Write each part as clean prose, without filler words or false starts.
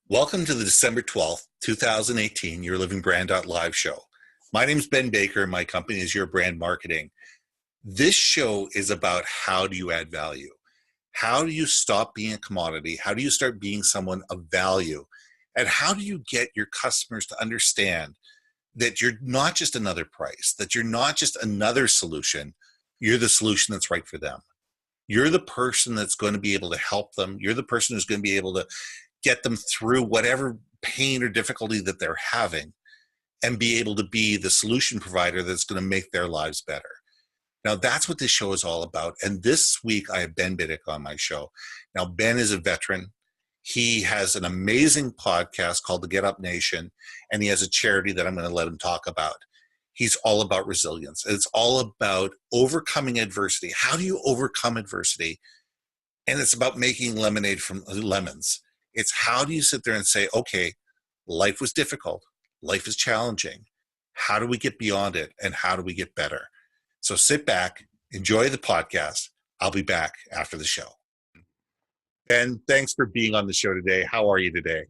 Welcome to the December 12th, 2018 YourLIVINGBrand.live show. My name is Ben Baker and my company is Your Brand Marketing. This show is about how do you add value? How do you stop being a commodity? How do you start being someone of value? And how do you get your customers to understand that you're not just another price, that you're not just another solution, you're the solution that's right for them. You're the person that's going to be able to help them. You're the person who's going to be able to get them through whatever pain or difficulty that they're having and be able to be the solution provider that's going to make their lives better. Now, that's what this show is all about. And this week, I have Ben Biddick on my show. Now, Ben is a veteran. He has an amazing podcast called the GetUpNation, and he has a charity that I'm going to let him talk about. He's all about resilience. It's all about overcoming adversity. How do you overcome adversity? And it's about making lemonade from lemons. It's how do you sit there and say, okay, life was difficult. Life is challenging. How do we get beyond it? And how do we get better? So sit back, enjoy the podcast. I'll be back after the show. Ben, thanks for being on the show today. How are you today?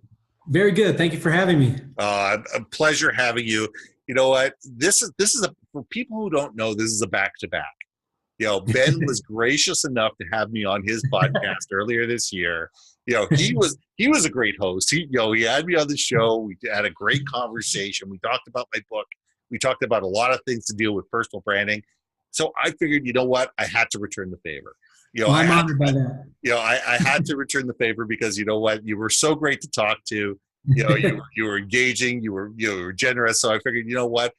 Very good. Thank you for having me. A pleasure having you. You know what? This is for people who don't know, this is a back-to-back. Ben was gracious enough to have me on his podcast earlier this year. He was a great host. He had me on the show. We had a great conversation. We talked about my book. We talked about a lot of things to deal with personal branding. So I figured, you know what? I had to return the favor. I'm honored by that. I had to return the favor because you know what? You were so great to talk to. You were engaging. You were generous. So I figured, you know what?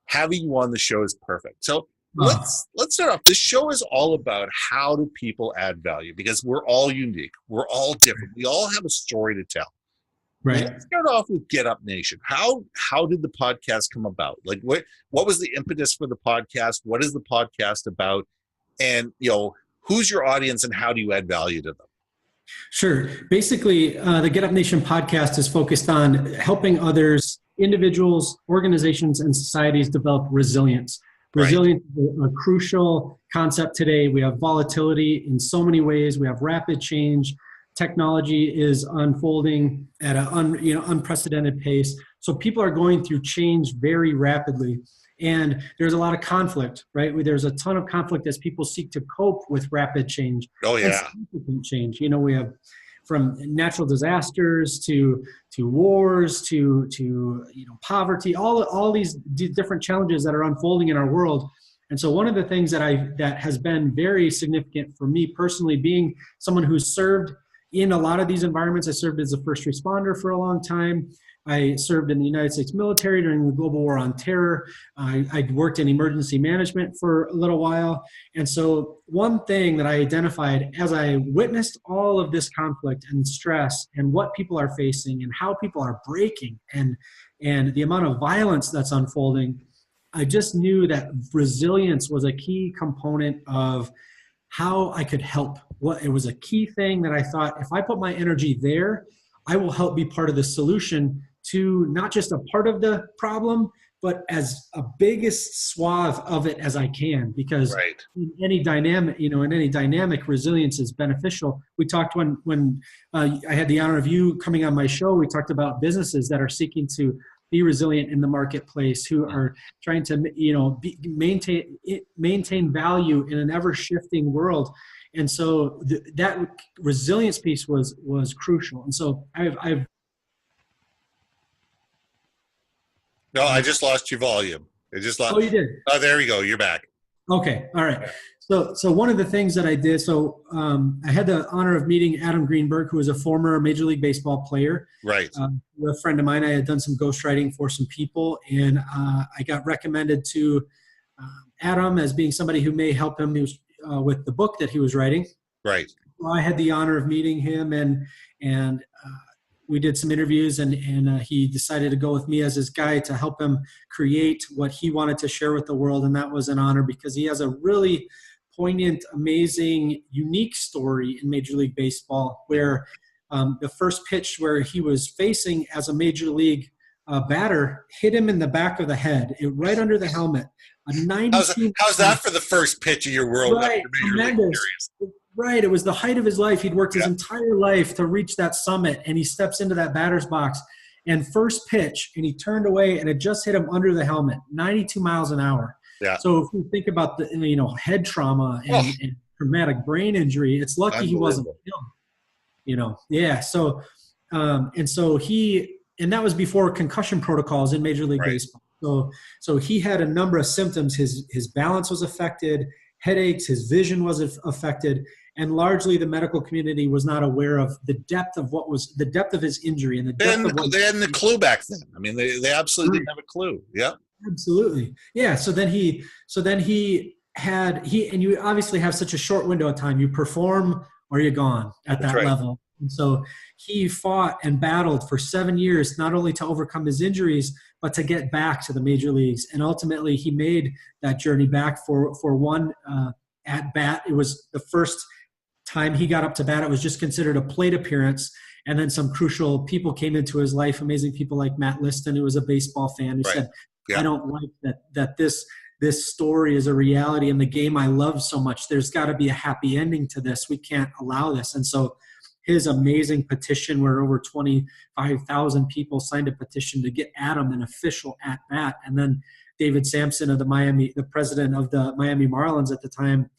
Having you on the show is perfect. So let's start off. This show is all about how do people add value, because we're all unique. We're all different. We all have a story to tell. Right. Let's start off with GetUpNation. How did the podcast come about? Like what was the impetus for the podcast? What is the podcast about? And who's your audience and how do you add value to them? Sure. Basically, the GetUpNation podcast is focused on helping others, individuals, organizations, and societies develop resilience. Resilience is a crucial concept today. We have volatility in so many ways. We have rapid change. Technology is unfolding at an unprecedented pace. So people are going through change very rapidly. And there's a lot of conflict, right? There's a ton of conflict as people seek to cope with rapid change. Oh, yeah. And significant change. We have from natural disasters to wars to poverty, all these different challenges that are unfolding in our world. And so one of the things that has been very significant for me personally, being someone who's served in a lot of these environments. I served as a first responder for a long time. I served in the United States military during the global war on terror. I worked in emergency management for a little while. And so one thing that I identified as I witnessed all of this conflict and stress and what people are facing and how people are breaking and the amount of violence that's unfolding, I just knew that resilience was a key component of how I could help. It was a key thing that I thought, if I put my energy there, I will help be part of the solution to not just a part of the problem, but as a biggest swath of it as I can, because in any dynamic, resilience is beneficial. We talked when I had the honor of you coming on my show, we talked about businesses that are seeking to be resilient in the marketplace, who are trying to maintain value in an ever-shifting world. And so that resilience piece was crucial. And so I've No, I just lost your volume. Oh, you did? Oh, there we go. You're back. Okay. All right. So one of the things that I did, I had the honor of meeting Adam Greenberg, who was a former Major League Baseball player. Right. A friend of mine. I had done some ghostwriting for some people, and I got recommended to Adam as being somebody who may help him with the book that he was writing. Right. Well, I had the honor of meeting him, and we did some interviews, and he decided to go with me as his guide to help him create what he wanted to share with the world. And that was an honor because he has a really poignant, amazing, unique story in Major League Baseball where the first pitch where he was facing as a Major League batter hit him in the back of the head, right under the helmet. How's that for the first pitch of your world? Right, tremendous. Right. It was the height of his life. He'd worked his Yeah. entire life to reach that summit, and he steps into that batter's box and first pitch, and he turned away, and it just hit him under the helmet, 92 miles an hour. Yeah. So if you think about the, head trauma Oh, and traumatic brain injury, it's lucky he wasn't unbelievable. killed. Yeah. So, and that was before concussion protocols in Major League Right. Baseball. So he had a number of symptoms. His balance was affected, headaches, his vision was affected, and largely the medical community was not aware of the depth of his injury and the depth of what They hadn't a clue back then. I mean, they absolutely didn't have a clue. Yeah. Absolutely. Yeah. So then he and you obviously have such a short window of time. You perform or you're gone at that right. level. And so he fought and battled for 7 years, not only to overcome his injuries, but to get back to the major leagues. And ultimately he made that journey back for one at bat. It was the first time he got up to bat. It was just considered a plate appearance. And then some crucial people came into his life, amazing people like Matt Liston, who was a baseball fan, who said, I don't like that this story is a reality in the game I love so much. There's got to be a happy ending to this. We can't allow this. And so his amazing petition, where over 25,000 people signed a petition to get Adam an official at bat. And then David Sampson of the president of the Miami Marlins at the time,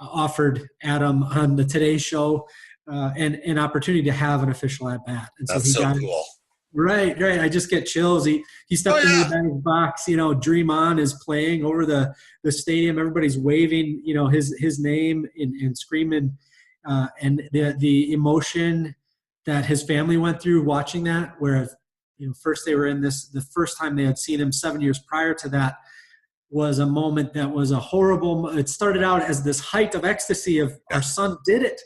offered Adam on the Today Show an opportunity to have an official at bat. And That's so cool. Right. I just get chills. He stepped into the batter's box. Dream On is playing over the stadium. Everybody's waving, his name and screaming, and the emotion that his family went through watching that. Where first they were in this, the first time they had seen him 7 years prior to that was a moment that was a horrible. It started out as this height of ecstasy of our son did it.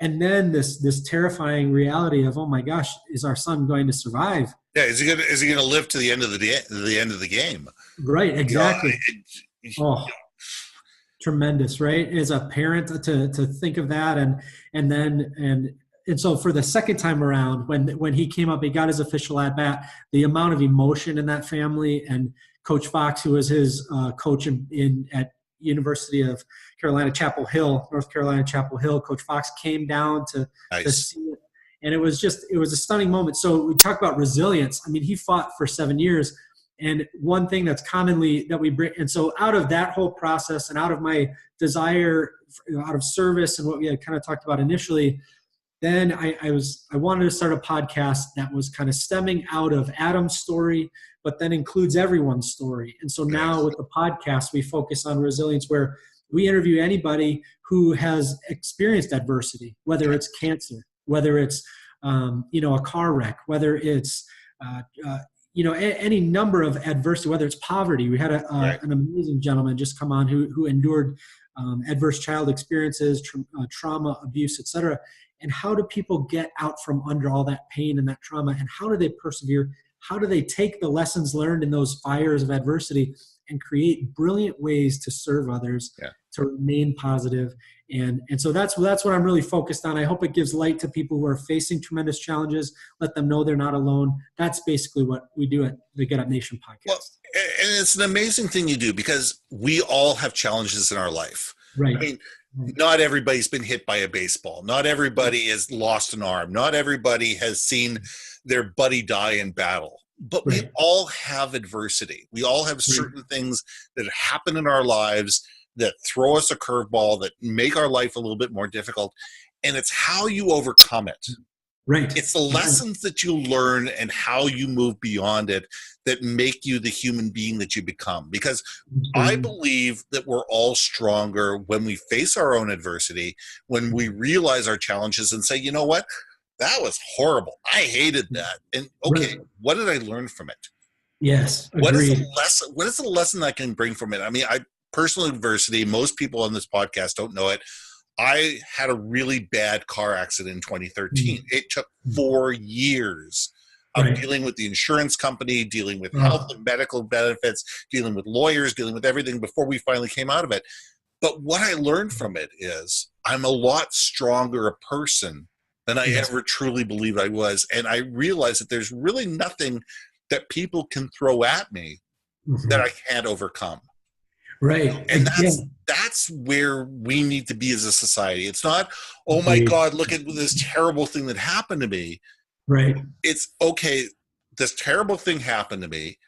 And then this terrifying reality of, oh my gosh, is our son going to survive? Yeah, is he gonna live to the end of the game? Right, exactly. Tremendous, right? As a parent to think of that, and so for the second time around, when he came up, he got his official at bat. The amount of emotion in that family, and Coach Fox, who was his coach at University of North Carolina, Chapel Hill. Coach Fox came down to see it. And it was a stunning moment. So we talk about resilience. I mean, he fought for 7 years. And one thing that's commonly that we bring, and so out of that whole process and out of my desire, out of service and what we had kind of talked about initially, then I wanted to start a podcast that was kind of stemming out of Adam's story, but then includes everyone's story. And so now with the podcast, we focus on resilience, where we interview anybody who has experienced adversity, whether it's cancer, whether it's a car wreck, whether it's any number of adversity, whether it's poverty. We had an amazing gentleman just come on who endured adverse child experiences, trauma, abuse, etc. And how do people get out from under all that pain and that trauma? And how do they persevere? How do they take the lessons learned in those fires of adversity and create brilliant ways to serve others, to remain positive? And so that's what I'm really focused on. I hope it gives light to people who are facing tremendous challenges, let them know they're not alone. That's basically what we do at the GetUpNation podcast. Well, and it's an amazing thing you do, because we all have challenges in our life. Right. I mean, not everybody's been hit by a baseball. Not everybody has lost an arm. Not everybody has seen their buddy die in battle. But we all have adversity. We all have certain things that happen in our lives that throw us a curveball, that make our life a little bit more difficult. And it's how you overcome it. Right. It's the lessons that you learn and how you move beyond it that make you the human being that you become. Because I believe that we're all stronger when we face our own adversity, when we realize our challenges and say, you know what? That was horrible. I hated that. And what did I learn from it? Yes. What is the lesson I can bring from it? I mean, personal adversity, most people on this podcast don't know it. I had a really bad car accident in 2013. It took 4 years of dealing with the insurance company, dealing with health and medical benefits, dealing with lawyers, dealing with everything before we finally came out of it. But what I learned from it is I'm a lot stronger a person than I ever truly believed I was. And I realized that there's really nothing that people can throw at me that I can't overcome. Right. And Yeah. that's where we need to be as a society. It's not, oh my Agreed. God, look at this terrible thing that happened to me. Right. It's okay, this terrible thing happened to me.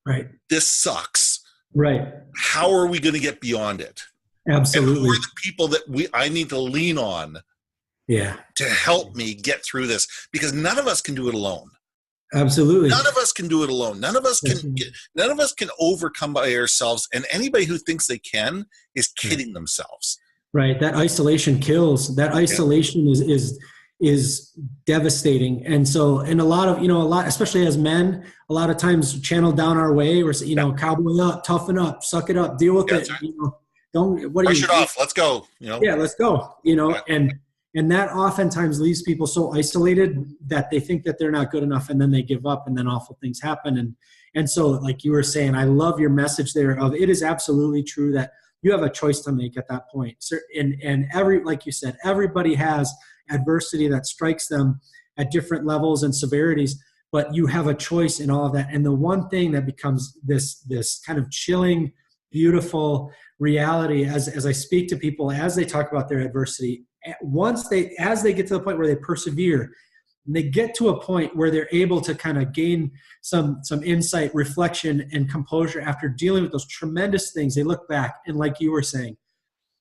Right. This sucks. Right. How are we going to get beyond it? And who Absolutely. are the people that I need to lean on Yeah. to help me get through this? Because none of us can do it alone. Absolutely. None of us can do it alone. None of us can overcome by ourselves. And anybody who thinks they can is kidding themselves. Right. That isolation kills. That isolation is devastating. And so, and a lot, especially as men, a lot of times channeled down our way, or, cowboy up, toughen up, suck it up, deal with it. Right. Brush it off. Let's go. Yeah, let's go. And that oftentimes leaves people so isolated that they think that they're not good enough, and then they give up, and then awful things happen. And so, like you were saying, I love your message there of, it is absolutely true that you have a choice to make at that point. So, and like you said, everybody has adversity that strikes them at different levels and severities, but you have a choice in all of that. And the one thing that becomes this kind of chilling, beautiful reality as I speak to people, as they talk about their adversity, as they get to the point where they persevere, and they get to a point where they're able to kind of gain some insight, reflection, and composure after dealing with those tremendous things, they look back, and like you were saying,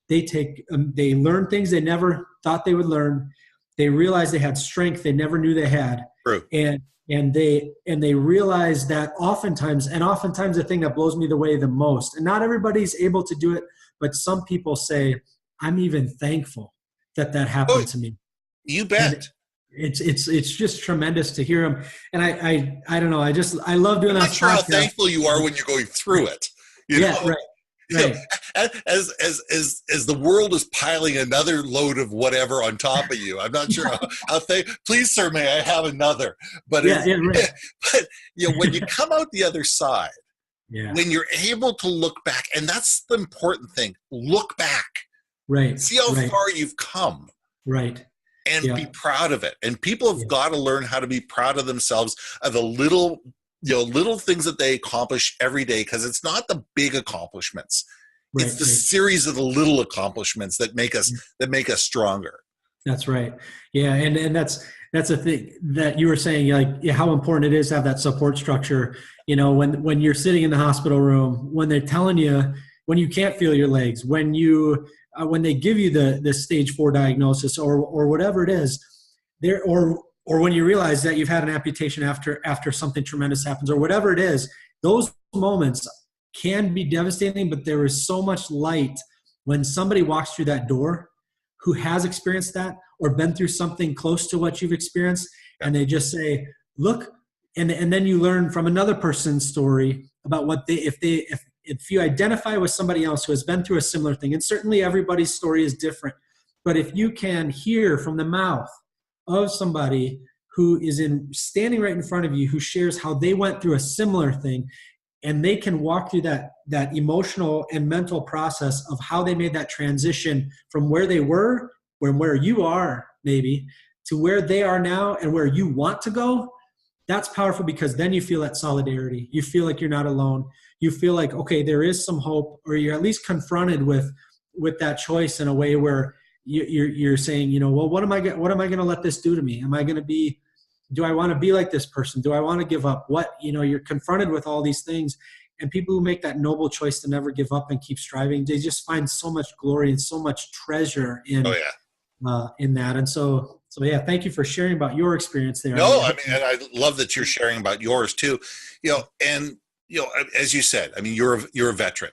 they learn things they never thought they would learn. They realize they had strength they never knew they had. True. And they realize that oftentimes the thing that blows me away the most, and not everybody's able to do it, but some people say, I'm even thankful that happened to me. You bet. And it's just tremendous to hear them. And I don't know. I love doing that. I'm not sure how thankful you are when you're going through it. You know? Right. Right. As the world is piling another load of whatever on top of you, I'm not sure how please, sir, may I have another? But right. But when you come out the other side, when you're able to look back, and that's the important thing, look back, right? See how far you've come, right? And be proud of it. And people have got to learn how to be proud of themselves, of the little things that they accomplish every day, because it's not the big accomplishments. Right, it's the series of the little accomplishments that make us stronger. That's right. Yeah. And that's a thing that you were saying, like how important it is to have that support structure. When you're sitting in the hospital room, when they're telling you, when you can't feel your legs, when they give you the stage 4 diagnosis or whatever it is there, or when you realize that you've had an amputation after something tremendous happens, or whatever it is, those moments can be devastating, but there is so much light when somebody walks through that door who has experienced that or been through something close to what you've experienced, and they just say, look, and then you learn from another person's story about what if you identify with somebody else who has been through a similar thing, and certainly everybody's story is different, but if you can hear from the mouth of somebody who is standing right in front of you, who shares how they went through a similar thing, and they can walk through that emotional and mental process of how they made that transition from where they were, where you are maybe, to where they are now and where you want to go, that's powerful, because then you feel that solidarity. You feel like you're not alone. You feel like, okay, there is some hope, or you're at least confronted with that choice in a way where you're saying, well, what am I going to let this do to me? Do I want to be like this person? Do I want to give up? You're confronted with all these things, and people who make that noble choice to never give up and keep striving, they just find so much glory and so much treasure in that. And so thank you for sharing about your experience there. No, and I love that you're sharing about yours too. And as you said, you're a veteran.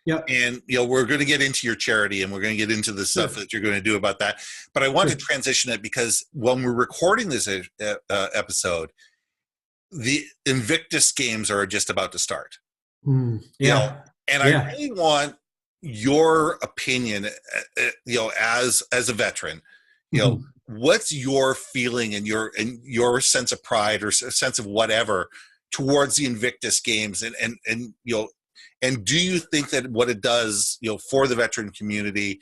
Yep. And, we're going to get into your charity, and we're going to get into the stuff that you're going to do about that. But I want to transition it, because when we're recording this episode, the Invictus Games are just about to start. And I really want your opinion, as a veteran, what's your feeling and your sense of pride or sense of whatever towards the Invictus Games, and do you think that what it does, for the veteran community,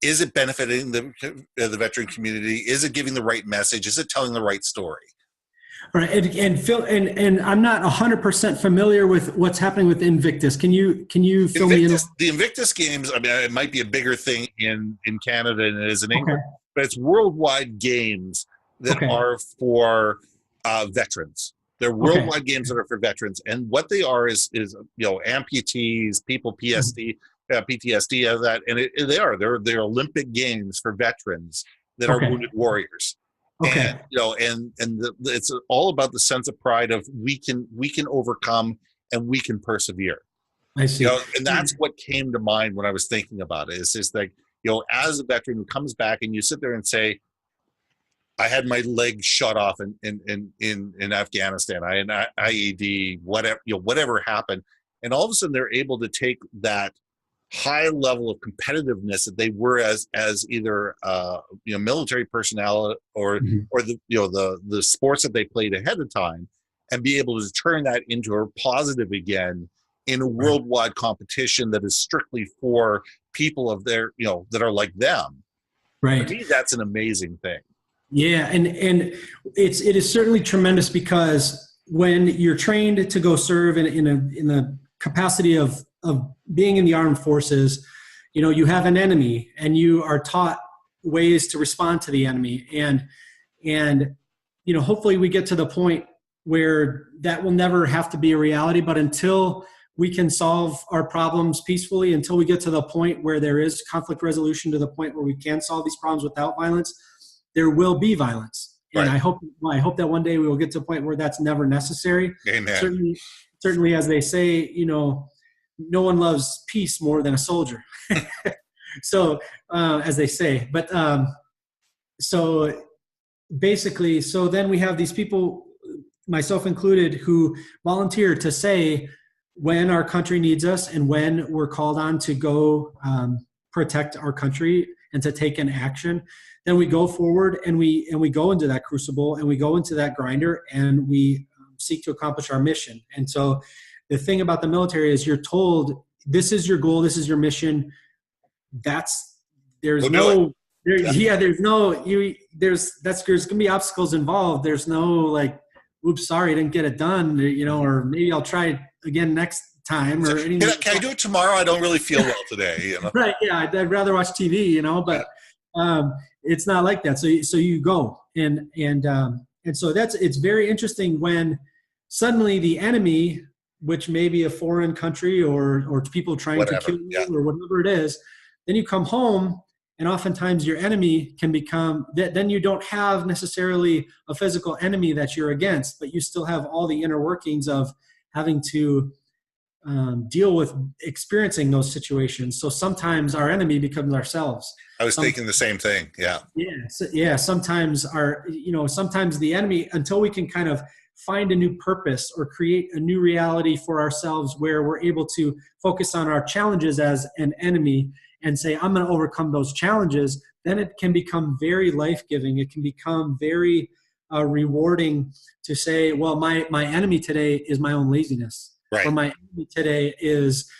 is it benefiting the veteran community? Is it giving the right message? Is it telling the right story? Right. And Phil, and I'm not 100% familiar with what's happening with Invictus. Can you fill me in? The Invictus Games, I mean, it might be a bigger thing in Canada than it is in England, Okay. but it's worldwide games that Okay. are for veterans. They're worldwide games that are for veterans, and what they are is amputees, people PTSD, that, and they're Olympic Games for veterans that are wounded warriors. Okay. And it's all about the sense of pride of we can overcome and we can persevere. I see. And that's what came to mind when I was thinking about it. It's just like, as a veteran who comes back and you sit there and say, I had my leg shot off in Afghanistan. I had an IED, whatever happened, and all of a sudden they're able to take that high level of competitiveness that they were as either military personnel or the sports that they played ahead of time, and be able to turn that into a positive again in a worldwide competition that is strictly for people of their that are like them. Right. To me, that's an amazing thing. Yeah, and it is certainly tremendous, because when you're trained to go serve in the capacity of being in the armed forces, you have an enemy and you are taught ways to respond to the enemy. And hopefully we get to the point where that will never have to be a reality. But until we can solve our problems peacefully, until we get to the point where there is conflict resolution, to the point where we can solve these problems without violence, there will be violence. And I hope that one day we will get to a point where that's never necessary. Amen. Certainly, as they say, no one loves peace more than a soldier. So, as they say, but so basically, then we have these people, myself included, who volunteer to say when our country needs us and when we're called on to go protect our country and to take an action. Then we go forward and we go into that crucible and we go into that grinder and we seek to accomplish our mission. And so the thing about the military is you're told, this is your goal, this is your mission. There's going to be obstacles involved. There's no like, oops, sorry, I didn't get it done, or maybe I'll try again next time. Or anything. Can I do it tomorrow? I don't really feel well today. Right. Yeah. I'd rather watch TV, but it's not like that. So you go and so it's very interesting when suddenly the enemy, which may be a foreign country or people trying to kill you or whatever it is, then you come home and oftentimes your enemy can become, then you don't have necessarily a physical enemy that you're against, but you still have all the inner workings of having to deal with experiencing those situations. So sometimes our enemy becomes ourselves. I was thinking the same thing. Yeah. Yeah. Sometimes sometimes the enemy, until we can kind of find a new purpose or create a new reality for ourselves where we're able to focus on our challenges as an enemy and say, I'm going to overcome those challenges, then it can become very life-giving. It can become very rewarding to say, well, my enemy today is my own laziness. Right. Or my enemy today is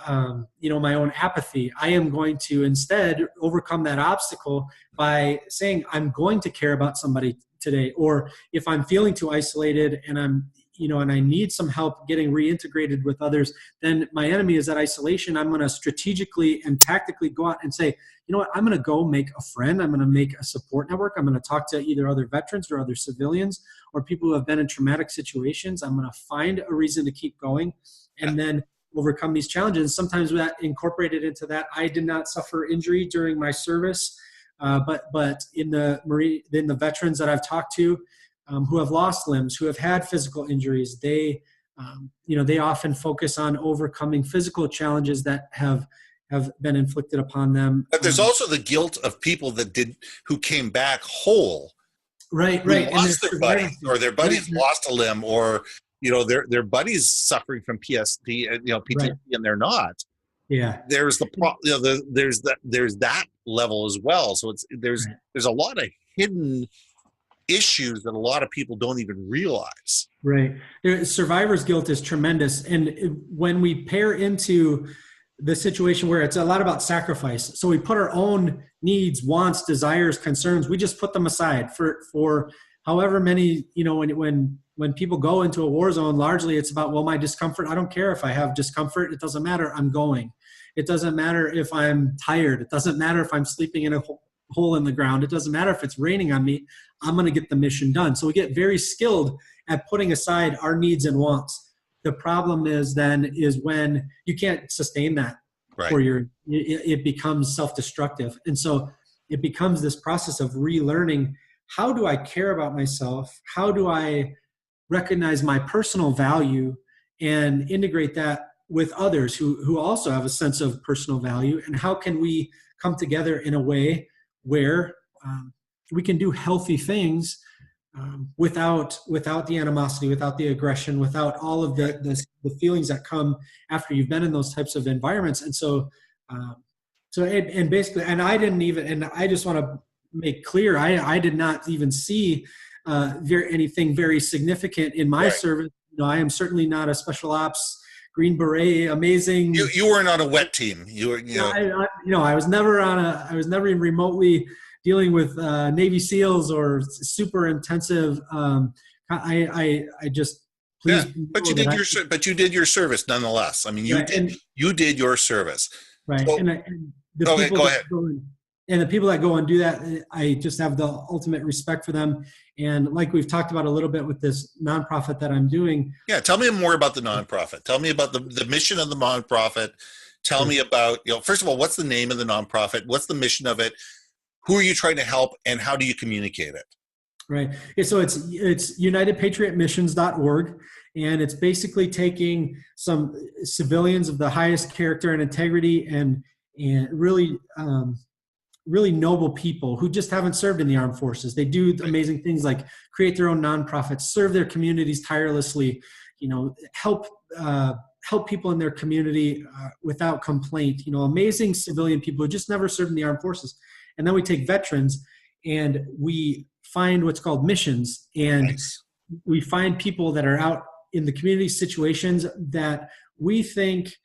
my own apathy. I am going to instead overcome that obstacle by saying, I'm going to care about somebody today. Or if I'm feeling too isolated and and I need some help getting reintegrated with others, then my enemy is that isolation. I'm going to strategically and tactically go out and say, you know what, I'm going to go make a friend. I'm going to make a support network. I'm going to talk to either other veterans or other civilians or people who have been in traumatic situations. I'm going to find a reason to keep going and then overcome these challenges. Sometimes that incorporated into that, I did not suffer injury during my service, but in the veterans that I've talked to who have lost limbs, who have had physical injuries, they often focus on overcoming physical challenges that have been inflicted upon them. But there's also the guilt of people who came back whole. Right. Lost their buddies, or their buddies lost a limb, or their buddies suffering from PTSD, and they're not. Yeah. There's there's that level as well. So there's a lot of hidden issues that a lot of people don't even realize. Right. Survivor's guilt is tremendous. And when we pair into the situation where it's a lot about sacrifice, so we put our own needs, wants, desires, concerns, we just put them aside for however many, when people go into a war zone, largely it's about, well, my discomfort, I don't care if I have discomfort. It doesn't matter. I'm going. It doesn't matter if I'm tired. It doesn't matter if I'm sleeping in a hole in the ground. It doesn't matter if it's raining on me. I'm going to get the mission done. So we get very skilled at putting aside our needs and wants. The problem is when you can't sustain that, right, for it becomes self-destructive. And so it becomes this process of relearning, how do I care about myself? How do I recognize my personal value and integrate that with others who also have a sense of personal value? And how can we come together in a way where we can do healthy things without the animosity, without the aggression, without all of the feelings that come after you've been in those types of environments. And so, basically, and I didn't even, and I just want to make clear, I did not even see anything very significant in my service. I am certainly not a special ops Green Beret, amazing. You weren't on a wet team. I was never even remotely dealing with Navy SEALs or super intensive. I just please. Yeah, but you did your service nonetheless. I mean, you did your service. Right. So, and the go people ahead. And the people that go and do that, I just have the ultimate respect for them. And like we've talked about a little bit with this nonprofit that I'm doing. Yeah, tell me more about the nonprofit. Tell me about the mission of the nonprofit. Tell me about, first of all, what's the name of the nonprofit? What's the mission of it? Who are you trying to help, and how do you communicate it? Right. So it's UnitedPatriotMissions.org, and it's basically taking some civilians of the highest character and integrity and really noble people who just haven't served in the armed forces. They do amazing things like create their own nonprofits, serve their communities tirelessly, help people in their community without complaint. Amazing civilian people who just never served in the armed forces. And then we take veterans and we find what's called missions, and we find people that are out in the community situations that we think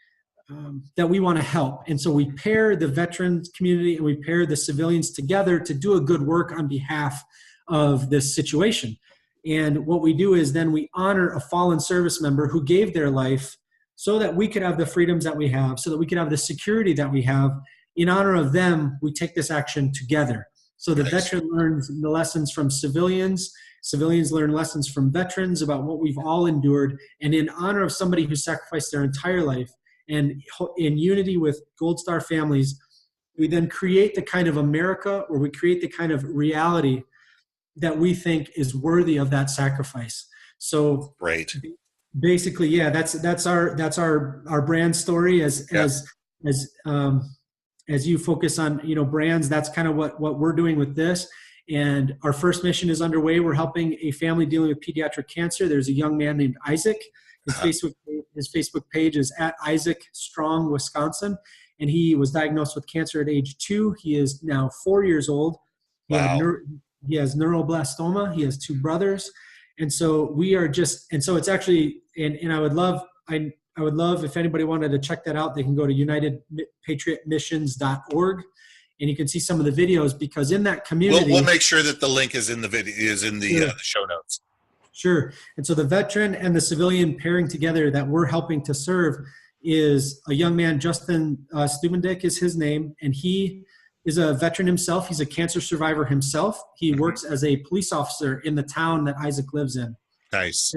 that we want to help. And so we pair the veterans community and we pair the civilians together to do a good work on behalf of this situation. And what we do is then we honor a fallen service member who gave their life so that we could have the freedoms that we have, so that we could have the security that we have. In honor of them, we take this action together. So the veteran learns the lessons from civilians. Civilians learn lessons from veterans about what we've all endured. And in honor of somebody who sacrificed their entire life, and in unity with Gold Star families, we then create the kind of America, or we create the kind of reality that we think is worthy of that sacrifice. So basically, yeah, that's our brand story as you focus on, brands. That's kind of what we're doing with this. And our first mission is underway. We're helping a family dealing with pediatric cancer. There's a young man named Isaac. His Facebook page is at Isaac Strong, Wisconsin. And he was diagnosed with cancer at age 2. He is now 4 years old. He has neuroblastoma. He has 2 brothers. And so it's actually, and I would love if anybody wanted to check that out, they can go to UnitedPatriotMissions.org, and you can see some of the videos, because in that community, we'll make sure that the link is in the video, the show notes. Sure. And so the veteran and the civilian pairing together that we're helping to serve is a young man, Justin Stubendijk is his name, and he is a veteran himself. He's a cancer survivor himself. He works as a police officer in the town that Isaac lives in. Nice.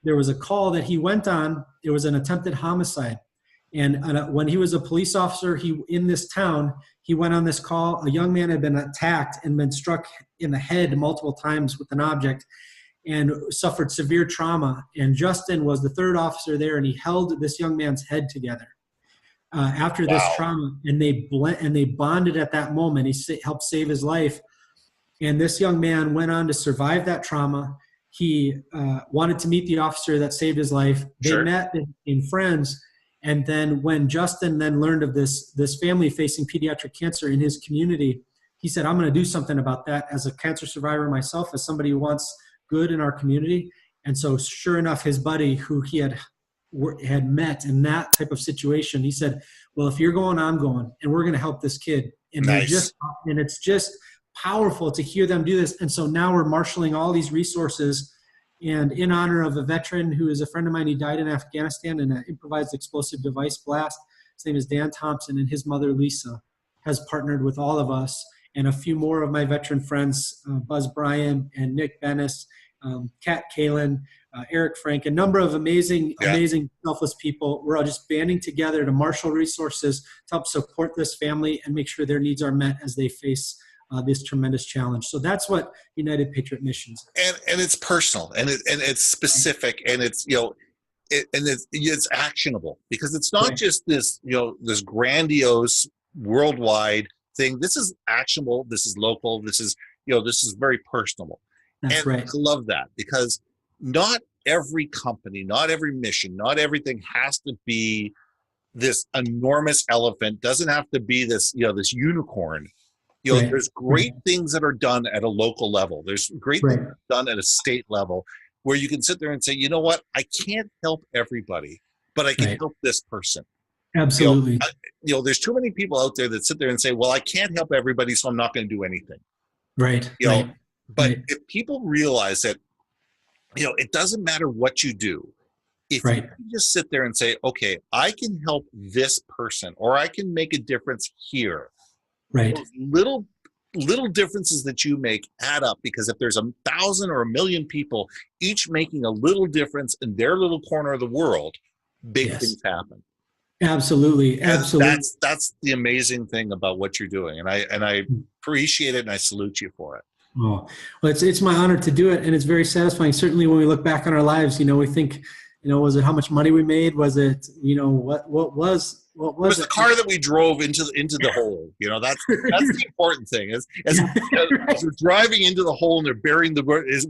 There was a call that he went on. It was an attempted homicide. And when he was a police officer, in this town, he went on this call. A young man had been attacked and been struck in the head multiple times with an object and suffered severe trauma. And Justin was the 3rd officer there, and he held this young man's head together after this trauma. And they bonded at that moment. He helped save his life. And this young man went on to survive that trauma. He wanted to meet the officer that saved his life. They met, they became friends. And then when Justin then learned of this family facing pediatric cancer in his community, he said, I'm going to do something about that as a cancer survivor myself, as somebody who wants good in our community. And so sure enough, his buddy who he had met in that type of situation, he said, well, if you're going, I'm going, and we're going to help this kid. And it's just powerful to hear them do this. And so now we're marshaling all these resources, and in honor of a veteran who is a friend of mine, he died in Afghanistan in an improvised explosive device blast. His name is Dan Thompson, and his mother, Lisa, has partnered with all of us and a few more of my veteran friends, Buzz Bryan and Nick Bennis, Kat Kalin, Eric Frank, a number of amazing selfless people. We're all just banding together to marshal resources to help support this family and make sure their needs are met as they face this tremendous challenge. So that's what United Patriot Missions is. And it's personal, and it's specific, and it's, it's actionable, because it's not just this, this grandiose worldwide thing. This is actionable. This is local. This is, this is very personal. That's right. I love that, because not every company, not every mission, not everything has to be this enormous elephant, doesn't have to be this, this unicorn. There's great things that are done at a local level. There's great things done at a state level where you can sit there and say, you know what, I can't help everybody, but I can help this person. Absolutely. There's too many people out there that sit there and say, well, I can't help everybody, so I'm not going to do anything. Right. But if people realize that, it doesn't matter what you do. If you just sit there and say, okay, I can help this person, or I can make a difference here. Right. Those little differences that you make add up, because if there's 1,000 or 1,000,000 people each making a little difference in their little corner of the world, big things happen. Absolutely. That's the amazing thing about what you're doing, and I appreciate it, and I salute you for it. Oh, well, it's my honor to do it, and it's very satisfying. Certainly, when we look back on our lives, we think, was it how much money we made? Was it, what was the car that we drove into the hole? That's the important thing. As we're driving into the hole and they're burying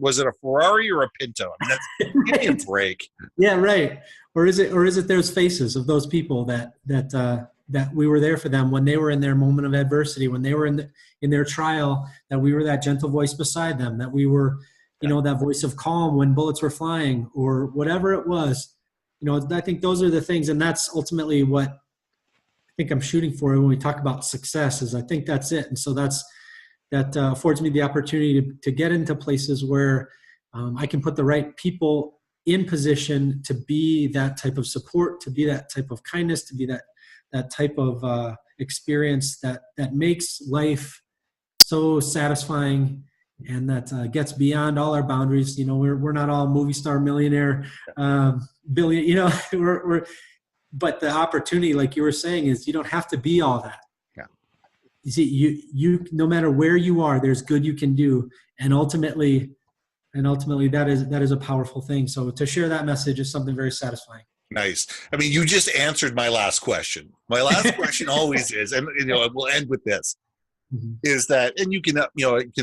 was it a Ferrari or a Pinto? I mean, give me a break. Yeah, right. Or is it those faces of those people that we were there for them when they were in their moment of adversity, when they were in their trial, that we were that gentle voice beside them, that we were, that voice of calm when bullets were flying, or whatever it was. I think those are the things, and that's ultimately what I think I'm shooting for when we talk about success. Is I think that's it, and so that affords me the opportunity to get into places where I can put the right people in position to be that type of support, to be that type of kindness, to be that type of experience that makes life so satisfying, and that gets beyond all our boundaries. We're not all movie star, millionaire, billion. But the opportunity, like you were saying, is you don't have to be all that. Yeah. You see, you no matter where you are, there's good you can do, and ultimately that is a powerful thing. So to share that message is something very saughtifying. Nice. I mean, you just answered my last question. My last question always is, and we'll end with this, is that, and you can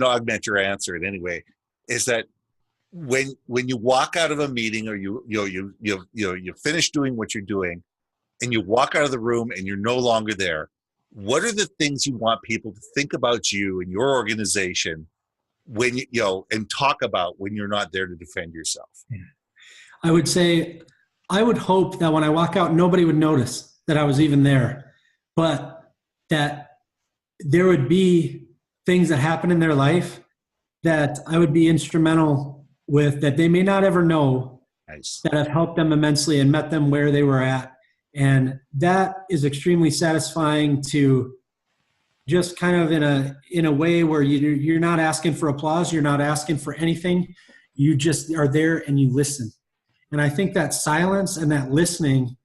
augment your answer in any way, is that when you walk out of a meeting, or you finish doing what you're doing, and you walk out of the room and you're no longer there, what are the things you want people to think about you and your organization when and talk about when you're not there to defend yourself? I would say, I would hope that when I walk out, nobody would notice that I was even there, but that there would be things that happen in their life that I would be instrumental with, that they may not ever know, that have helped them immensely and met them where they were at. And that is extremely satisfying, to just kind of in a way where you're not asking for applause, you're not asking for anything, you just are there and you listen. And I think that silence and that listening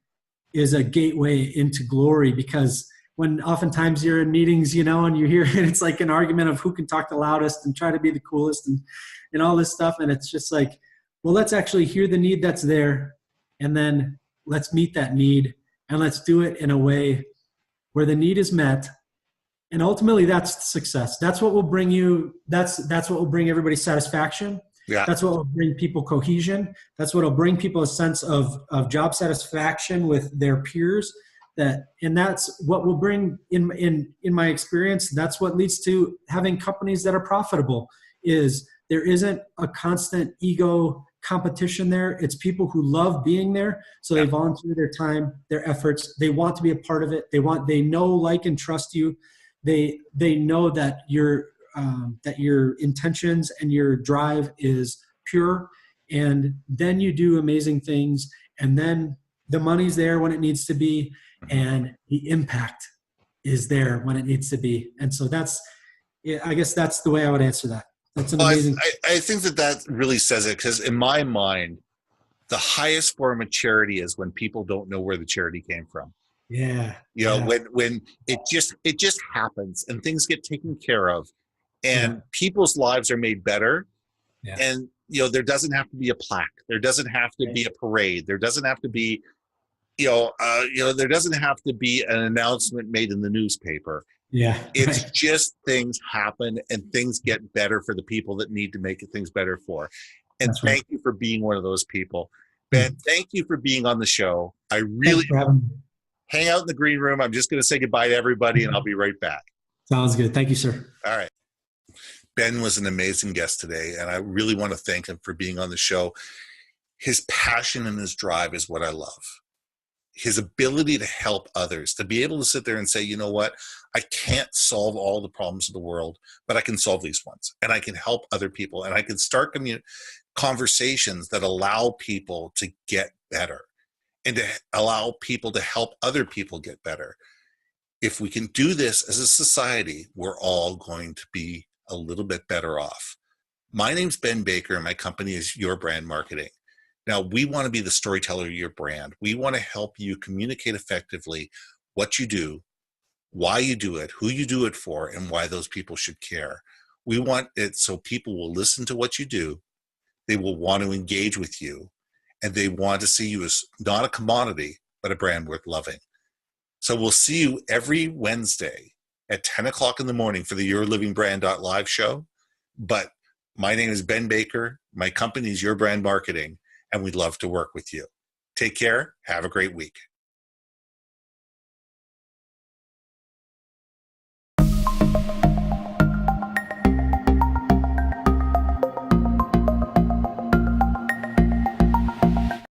is a gateway into glory, because when oftentimes you're in meetings, and you hear, and it's like an argument of who can talk the loudest and try to be the coolest and all this stuff. And it's just like, well, let's actually hear the need that's there, and then let's meet that need, and let's do it in a way where the need is met. And ultimately that's success. That's what will bring you, that's what will bring everybody satisfaction. Yeah. That's what will bring people cohesion. That's what will bring people a sense of job satisfaction with their peers. And that's what will bring, in my experience, that's what leads to having companies that are profitable. Is there isn't a constant ego competition there. It's people who love being there, so they volunteer their time, their efforts. They want to be a part of it. They know, like, and trust you. They know that you're that your intentions and your drive is pure, and then you do amazing things, and then the money's there when it needs to be, and the impact is there when it needs to be. And so I guess that's the way I would answer that. That's an amazing. I think that really says it, because in my mind, the highest form of charity is when people don't know where the charity came from. Yeah. You know, when it just happens and things get taken care of, and people's lives are made better. Yeah. And, you know, there doesn't have to be a plaque. There doesn't have to be a parade. There doesn't have to be, there doesn't have to be an announcement made in the newspaper. Yeah. It's just things happen and things get better for the people that need to make things better for. And thank you for being one of those people. Ben, thank you for being on the show. I really hang out in the green room. I'm just going to say goodbye to everybody, and I'll be right back. Sounds good. Thank you, sir. All right. Ben was an amazing guest today, and I really want to thank him for being on the show. His passion and his drive is what I love. His ability to help others, to be able to sit there and say, you know what, I can't solve all the problems of the world, but I can solve these ones, and I can help other people, and I can start conversations that allow people to get better and to allow people to help other people get better. If we can do this as a society, we're all going to be a little bit better off. My name's Ben Baker, and my company is Your Brand Marketing. Now, we want to be the storyteller of your brand. We want to help you communicate effectively what you do, why you do it, who you do it for, and why those people should care. We want it so people will listen to what you do, they will want to engage with you, and they want to see you as not a commodity, but a brand worth loving. So we'll see you every Wednesday at 10 o'clock in the morning for the YourLIVINGBrand.live show. But my name is Ben Baker. My company is Your Brand Marketing, and we'd love to work with you. Take care. Have a great week.